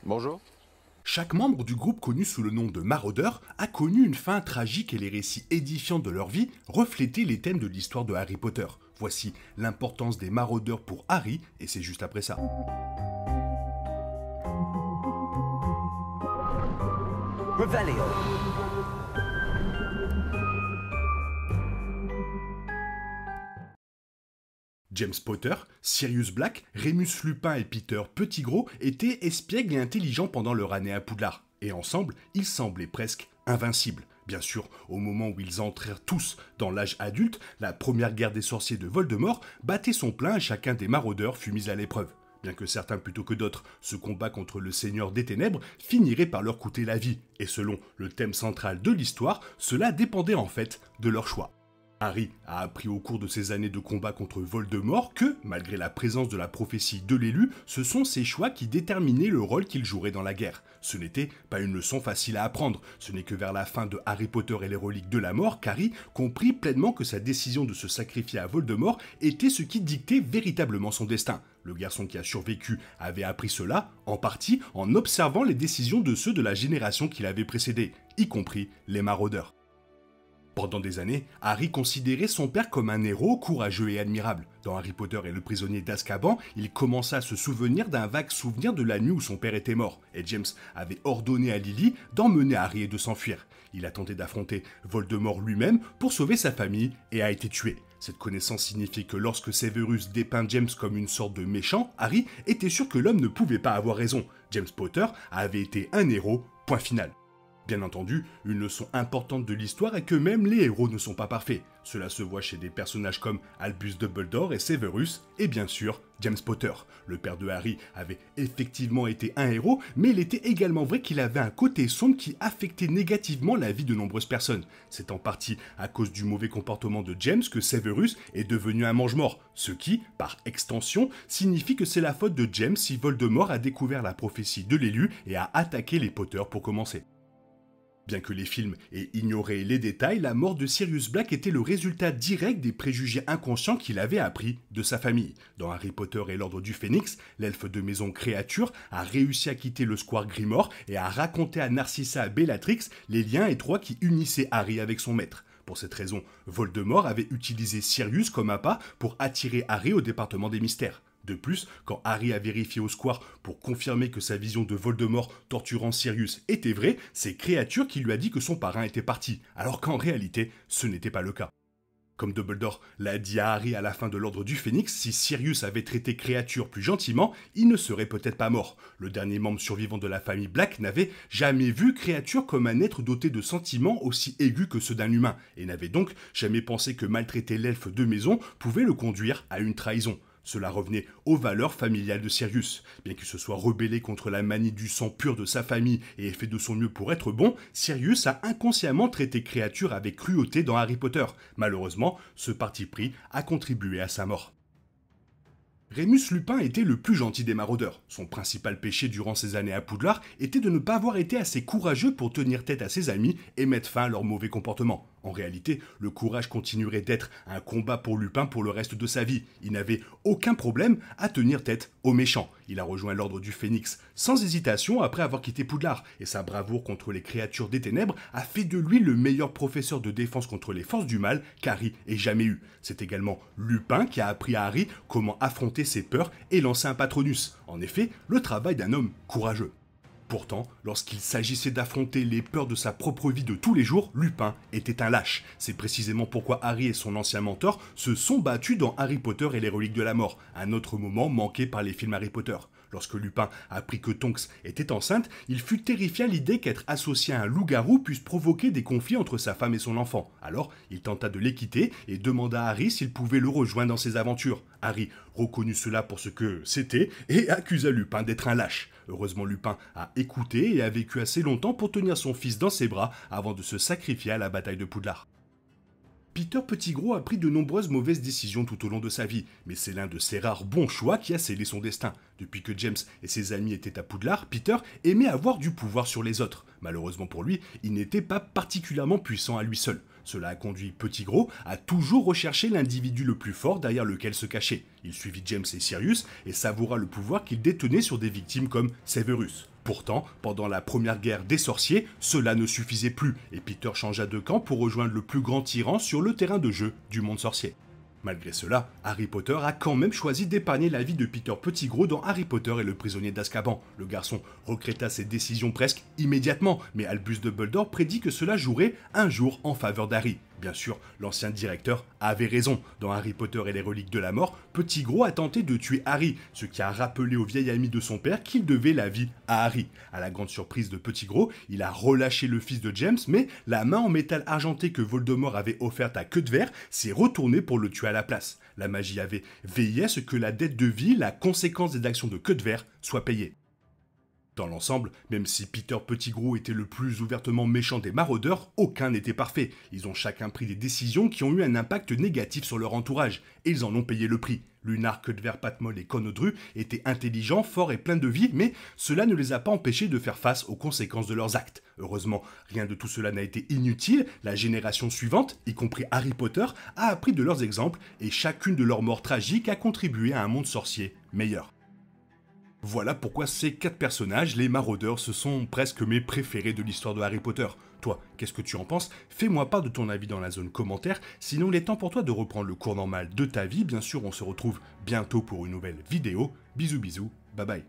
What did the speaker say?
Bonjour. Chaque membre du groupe connu sous le nom de maraudeur a connu une fin tragique et les récits édifiants de leur vie reflétaient les thèmes de l'histoire de Harry Potter. Voici l'importance des maraudeurs pour Harry et c'est juste après ça. Revelio. James Potter, Sirius Black, Rémus Lupin et Peter Pettigrew étaient espiègles et intelligents pendant leur année à Poudlard. Et ensemble, ils semblaient presque invincibles. Bien sûr, au moment où ils entrèrent tous dans l'âge adulte, la première guerre des sorciers de Voldemort battait son plein et chacun des maraudeurs fut mis à l'épreuve. Bien que certains plutôt que d'autres, ce combat contre le Seigneur des Ténèbres finirait par leur coûter la vie. Et selon le thème central de l'histoire, cela dépendait en fait de leur choix. Harry a appris au cours de ses années de combat contre Voldemort que, malgré la présence de la prophétie de l'élu, ce sont ses choix qui déterminaient le rôle qu'il jouerait dans la guerre. Ce n'était pas une leçon facile à apprendre, ce n'est que vers la fin de Harry Potter et les reliques de la mort qu'Harry comprit pleinement que sa décision de se sacrifier à Voldemort était ce qui dictait véritablement son destin. Le garçon qui a survécu avait appris cela, en partie, en observant les décisions de ceux de la génération qui l'avait précédé, y compris les maraudeurs. Pendant des années, Harry considérait son père comme un héros courageux et admirable. Dans Harry Potter et le prisonnier d'Azkaban, il commença à se souvenir d'un vague souvenir de la nuit où son père était mort, et James avait ordonné à Lily d'emmener Harry et de s'enfuir. Il a tenté d'affronter Voldemort lui-même pour sauver sa famille et a été tué. Cette connaissance signifiait que lorsque Severus dépeint James comme une sorte de méchant, Harry était sûr que l'homme ne pouvait pas avoir raison. James Potter avait été un héros, point final. Bien entendu, une leçon importante de l'histoire est que même les héros ne sont pas parfaits. Cela se voit chez des personnages comme Albus Dumbledore et Severus, et bien sûr, James Potter. Le père de Harry avait effectivement été un héros, mais il était également vrai qu'il avait un côté sombre qui affectait négativement la vie de nombreuses personnes. C'est en partie à cause du mauvais comportement de James que Severus est devenu un mange-mort, ce qui, par extension, signifie que c'est la faute de James si Voldemort a découvert la prophétie de l'élu et a attaqué les Potter pour commencer. Bien que les films aient ignoré les détails, la mort de Sirius Black était le résultat direct des préjugés inconscients qu'il avait appris de sa famille. Dans Harry Potter et l'Ordre du Phénix, l'elfe de maison Créature a réussi à quitter le square Grimmauld et a raconté à Narcissa Bellatrix les liens étroits qui unissaient Harry avec son maître. Pour cette raison, Voldemort avait utilisé Sirius comme appât pour attirer Harry au département des mystères. De plus, quand Harry a vérifié au square pour confirmer que sa vision de Voldemort torturant Sirius était vraie, c'est Créature qui lui a dit que son parrain était parti, alors qu'en réalité, ce n'était pas le cas. Comme Dumbledore l'a dit à Harry à la fin de l'Ordre du Phénix, si Sirius avait traité Créature plus gentiment, il ne serait peut-être pas mort. Le dernier membre survivant de la famille Black n'avait jamais vu Créature comme un être doté de sentiments aussi aigus que ceux d'un humain, et n'avait donc jamais pensé que maltraiter l'elfe de maison pouvait le conduire à une trahison. Cela revenait aux valeurs familiales de Sirius. Bien qu'il se soit rebellé contre la manie du sang pur de sa famille et ait fait de son mieux pour être bon, Sirius a inconsciemment traité Créature avec cruauté dans Harry Potter. Malheureusement, ce parti pris a contribué à sa mort. Rémus Lupin était le plus gentil des maraudeurs. Son principal péché durant ses années à Poudlard était de ne pas avoir été assez courageux pour tenir tête à ses amis et mettre fin à leur mauvais comportement. En réalité, le courage continuerait d'être un combat pour Lupin pour le reste de sa vie. Il n'avait aucun problème à tenir tête aux méchants. Il a rejoint l'Ordre du Phénix sans hésitation après avoir quitté Poudlard, et sa bravoure contre les créatures des ténèbres a fait de lui le meilleur professeur de défense contre les forces du mal qu'Harry ait jamais eu. C'est également Lupin qui a appris à Harry comment affronter ses peurs et lancer un Patronus. En effet, le travail d'un homme courageux. Pourtant, lorsqu'il s'agissait d'affronter les peurs de sa propre vie de tous les jours, Lupin était un lâche. C'est précisément pourquoi Harry et son ancien mentor se sont battus dans Harry Potter et les reliques de la mort, un autre moment manqué par les films Harry Potter. Lorsque Lupin apprit que Tonks était enceinte, il fut terrifié à l'idée qu'être associé à un loup-garou puisse provoquer des conflits entre sa femme et son enfant. Alors, il tenta de les quitter et demanda à Harry s'il pouvait le rejoindre dans ses aventures. Harry reconnut cela pour ce que c'était et accusa Lupin d'être un lâche. Heureusement, Lupin a écouté et a vécu assez longtemps pour tenir son fils dans ses bras avant de se sacrifier à la bataille de Poudlard. Peter Pettigrew a pris de nombreuses mauvaises décisions tout au long de sa vie, mais c'est l'un de ses rares bons choix qui a scellé son destin. Depuis que James et ses amis étaient à Poudlard, Peter aimait avoir du pouvoir sur les autres. Malheureusement pour lui, il n'était pas particulièrement puissant à lui seul. Cela a conduit Petit Gros à toujours rechercher l'individu le plus fort derrière lequel se cacher. Il suivit James et Sirius et savoura le pouvoir qu'il détenait sur des victimes comme Severus. Pourtant, pendant la première guerre des sorciers, cela ne suffisait plus et Peter changea de camp pour rejoindre le plus grand tyran sur le terrain de jeu du monde sorcier. Malgré cela, Harry Potter a quand même choisi d'épargner la vie de Peter Pettigrew dans Harry Potter et le prisonnier d'Azkaban. Le garçon regretta ses décisions presque immédiatement, mais Albus Dumbledore prédit que cela jouerait un jour en faveur d'Harry. Bien sûr, l'ancien directeur avait raison. Dans Harry Potter et les reliques de la mort, Pettigrew a tenté de tuer Harry, ce qui a rappelé au vieil ami de son père qu'il devait la vie à Harry. À la grande surprise de Pettigrew, il a relâché le fils de James, mais la main en métal argenté que Voldemort avait offerte à Queue de Verre s'est retournée pour le tuer à la place. La magie avait veillé à ce que la dette de vie, la conséquence des actions de Queue de Verre, soit payée. Dans l'ensemble, même si Peter Pettigrew était le plus ouvertement méchant des maraudeurs, aucun n'était parfait. Ils ont chacun pris des décisions qui ont eu un impact négatif sur leur entourage, et ils en ont payé le prix. Lunar, Queue de Verre, Patmol et Conodru étaient intelligents, forts et pleins de vie, mais cela ne les a pas empêchés de faire face aux conséquences de leurs actes. Heureusement, rien de tout cela n'a été inutile, la génération suivante, y compris Harry Potter, a appris de leurs exemples, et chacune de leurs morts tragiques a contribué à un monde sorcier meilleur. Voilà pourquoi ces 4 personnages, les maraudeurs, ce sont presque mes préférés de l'histoire de Harry Potter. Toi, qu'est-ce que tu en penses? Fais-moi part de ton avis dans la zone commentaire, sinon il est temps pour toi de reprendre le cours normal de ta vie. Bien sûr, on se retrouve bientôt pour une nouvelle vidéo. Bisous bisous, bye bye.